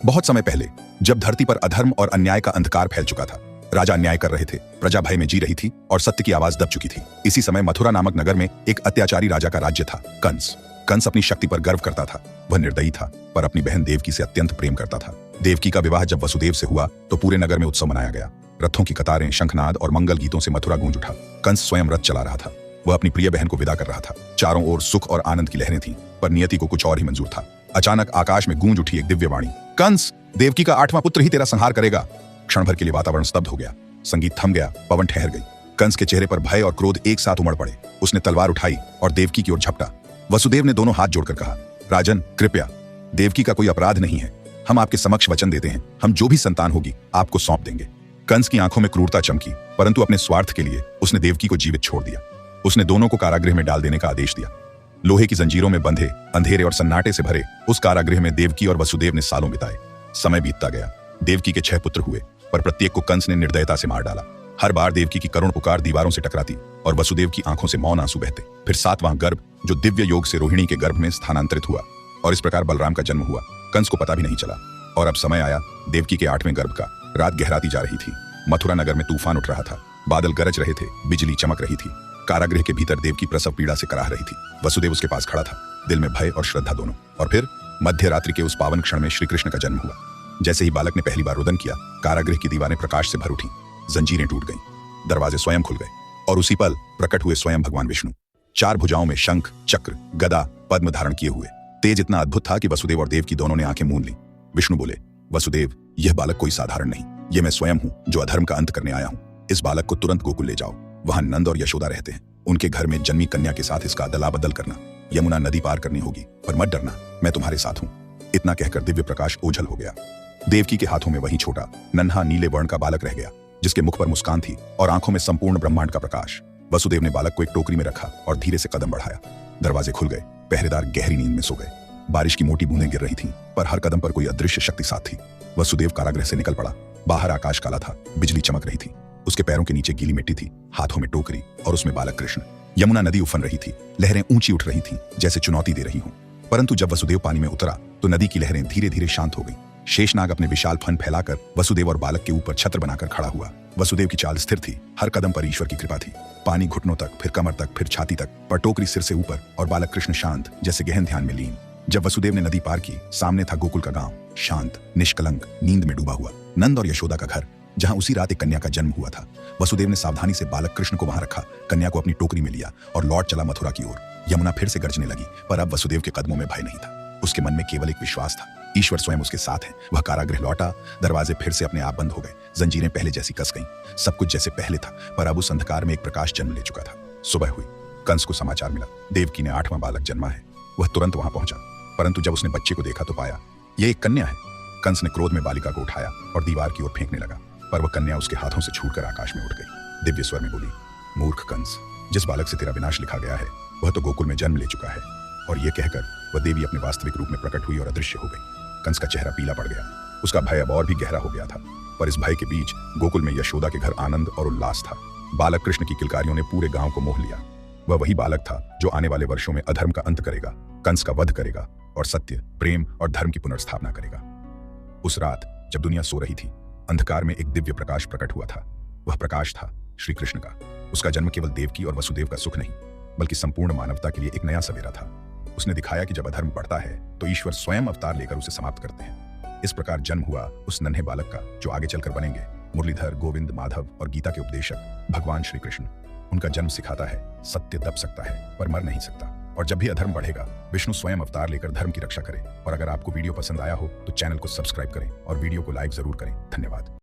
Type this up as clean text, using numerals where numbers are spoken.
बहुत समय पहले, जब धरती पर अधर्म और अन्याय का अंधकार फैल चुका था, राजा अन्याय कर रहे थे, प्रजा भय में जी रही थी और सत्य की आवाज दब चुकी थी। इसी समय मथुरा नामक नगर में एक अत्याचारी राजा का राज्य था, कंस। कंस अपनी शक्ति पर गर्व करता था। वह निर्दयी था, पर अपनी बहन देवकी से अत्यंत प्रेम करता था। देवकी का विवाह जब वसुदेव से हुआ तो पूरे नगर में उत्सव मनाया गया। रथों की कतारें, शंखनाद और मंगल गीतों से मथुरा गूंज उठा। कंस स्वयं रथ चला रहा था। वह अपनी प्रिय बहन को विदा कर रहा था। चारों ओर सुख और आनंद की लहरें थीं, पर नियति को कुछ और ही मंजूर था। अचानक आकाश में गूंज उठी एक दिव्य वाणी, कंस, देवकी का 8वां पुत्र ही तेरा संहार करेगा। क्षण भर के लिए वातावरण स्तब्ध हो गया। संगीत थम गया, पवन ठहर गई। कंस के चेहरे पर भय और क्रोध एक साथ उमड़ पड़े। उसने तलवार उठाई और देवकी की ओर झपटा। वसुदेव ने दोनों हाथ जोड़कर कहा, राजन, कृपया, देवकी का कोई अपराध नहीं है। हम आपके समक्ष वचन देते हैं, हम जो भी संतान होगी आपको सौंप देंगे। कंस की आंखों में क्रूरता चमकी, परंतु अपने स्वार्थ के लिए उसने देवकी को जीवित छोड़ दिया। उसने दोनों को कारागृह में डाल देने का आदेश दिया। लोहे की जंजीरों में बंधे, अंधेरे और सन्नाटे से भरे उस कारागृह में देवकी और वसुदेव ने सालों बिताए। समय बीतता गया। देवकी के 6 पुत्र हुए, पर प्रत्येक को कंस ने निर्दयता से मार डाला। हर बार देवकी की करुण पुकार दीवारों से टकराती और वसुदेव की आंखों से मौन आंसू बहते। फिर 7वां गर्भ, जो दिव्य योग से रोहिणी के गर्भ में स्थानांतरित हुआ, और इस प्रकार बलराम का जन्म हुआ। कंस को पता भी नहीं चला। और अब समय आया देवकी के 8वें गर्भ का। रात गहराती जा रही थी। मथुरा नगर में तूफान उठ रहा था। बादल गरज रहे थे, बिजली चमक रही थी। कारागृह के भीतर देवकी प्रसव पीड़ा से कराह रही थी। वसुदेव उसके पास खड़ा था, दिल में भय और श्रद्धा दोनों। और फिर मध्य रात्रि के उस पावन क्षण में श्री कृष्ण का जन्म हुआ। जैसे ही बालक ने पहली बार रुदन किया, कारागृह की दीवारें प्रकाश से भर उठी, जंजीरें टूट गईं, दरवाजे स्वयं खुल गए और उसी पल प्रकट हुए स्वयं भगवान विष्णु। 4 भुजाओं में शंख, चक्र, गदा, पद्म धारण किए हुए। तेज इतना अद्भुत था कि वसुदेव और देवकी दोनों ने आंखें मूंद लीं। विष्णु बोले, वसुदेव, यह बालक कोई साधारण नहीं, ये मैं स्वयं हूँ जो अधर्म का अंत करने आया हूँ। इस बालक को तुरंत गोकुल ले जाओ। वहां नंद और यशोदा रहते हैं। उनके घर में जन्मी कन्या के साथ इसका अदला बदल करना। यमुना नदी पार करनी होगी, पर मत डरना, मैं तुम्हारे साथ हूं। इतना कहकर दिव्य प्रकाश ओझल हो गया। देवकी के हाथों में वही छोटा, नन्हा नीले वर्ण का बालक रह गया, जिसके मुख पर मुस्कान थी और आंखों में संपूर्ण ब्रह्मांड का प्रकाश। वसुदेव ने बालक को एक टोकरी में रखा और धीरे से कदम बढ़ाया। दरवाजे खुल गए। पहरेदार गहरी नींद में सो गए। बारिश की मोटी बूंदें गिर रही थीं, पर हर कदम पर कोई अदृश्य शक्ति साथ थी। वसुदेव कारागृह से निकल पड़ा। बाहर आकाश काला था, बिजली चमक रही थी। उसके पैरों के नीचे गीली मिट्टी थी, हाथों में टोकरी और उसमें बालक कृष्ण। यमुना नदी उफन रही थी। लहरें ऊंची उठ रही थीं, जैसे चुनौती दे रही हों। परंतु जब वसुदेव पानी में उतरा तो नदी की लहरें धीरे धीरे शांत हो गईं। शेषनाग अपने विशाल फन फैलाकर वसुदेव और बालक के ऊपर छत्र बनाकर खड़ा हुआ। वसुदेव की चाल स्थिर थी। हर कदम पर ईश्वर की कृपा थी। पानी घुटनों तक, फिर कमर तक, फिर छाती तक, पर टोकरी सिर से ऊपर और बालक कृष्ण शांत, जैसे गहन ध्यान में लीन। जब वसुदेव ने नदी पार की, सामने था गोकुल का गांव, शांत, निष्कलंक, नींद में डूबा हुआ। नंद और यशोदा का घर, जहां उसी रात एक कन्या का जन्म हुआ था। वसुदेव ने सावधानी से बालक कृष्ण को वहां रखा, कन्या को अपनी टोकरी में लिया और लौट चला मथुरा की ओर। यमुना फिर से गरजने लगी, पर अब वसुदेव के कदमों में भय नहीं था। उसके मन में केवल एक विश्वास था, ईश्वर स्वयं उसके साथ है। वह कारागृह लौटा। दरवाजे फिर से अपने आप बंद हो गए। जंजीरें पहले जैसी कस गईं। सब कुछ जैसे पहले था, पर अब उस अंधकार में एक प्रकाश जन्म ले चुका था। सुबह हुई। कंस को समाचार मिला, देवकी ने 8वां बालक जन्मा है। वह तुरंत वहां पहुंचा, परंतु जब उसने बच्चे को देखा तो पाया ये एक कन्या है। कंस ने क्रोध में बालिका को उठाया और दीवार की ओर फेंकने लगा, पर वह कन्या उसके हाथों से छूटकर आकाश में उड़ गई। दिव्य स्वर में बोली, मूर्ख कंस, जिस बालक से तेरा विनाश लिखा गया है वह तो गोकुल में जन्म ले चुका है। और यह कहकर वह देवी अपने वास्तविक रूप में प्रकट हुई और अदृश्य हो गई। कंस का चेहरा पीला पड़ गया। उसका भय अब और भी गहरा हो गया था, पर इस भय के बीच गोकुल में यशोदा के घर आनंद और उल्लास था। बालक कृष्ण की किलकारियों ने पूरे गांव को मोह लिया। वह वही बालक था जो आने वाले वर्षों में अधर्म का अंत करेगा, कंस का वध करेगा और सत्य, प्रेम और धर्म की पुनर्स्थापना करेगा। उस रात जब दुनिया सो रही थी, अंधकार में एक दिव्य प्रकाश प्रकट हुआ था। वह प्रकाश था श्री कृष्ण का। उसका जन्म केवल देवकी और वसुदेव का सुख नहीं, बल्कि संपूर्ण मानवता के लिए एक नया सवेरा था। उसने दिखाया कि जब अधर्म बढ़ता है तो ईश्वर स्वयं अवतार लेकर उसे समाप्त करते हैं। इस प्रकार जन्म हुआ उस नन्हे बालक का जो आगे चलकर बनेंगे मुरलीधर, गोविंद, माधव और गीता के उपदेशक भगवान श्री कृष्ण। उनका जन्म सिखाता है, सत्य दब सकता है पर मर नहीं सकता। और जब भी अधर्म बढ़ेगा, विष्णु स्वयं अवतार लेकर धर्म की रक्षा करे। और अगर आपको वीडियो पसंद आया हो तो चैनल को सब्सक्राइब करें और वीडियो को लाइक जरूर करें। धन्यवाद।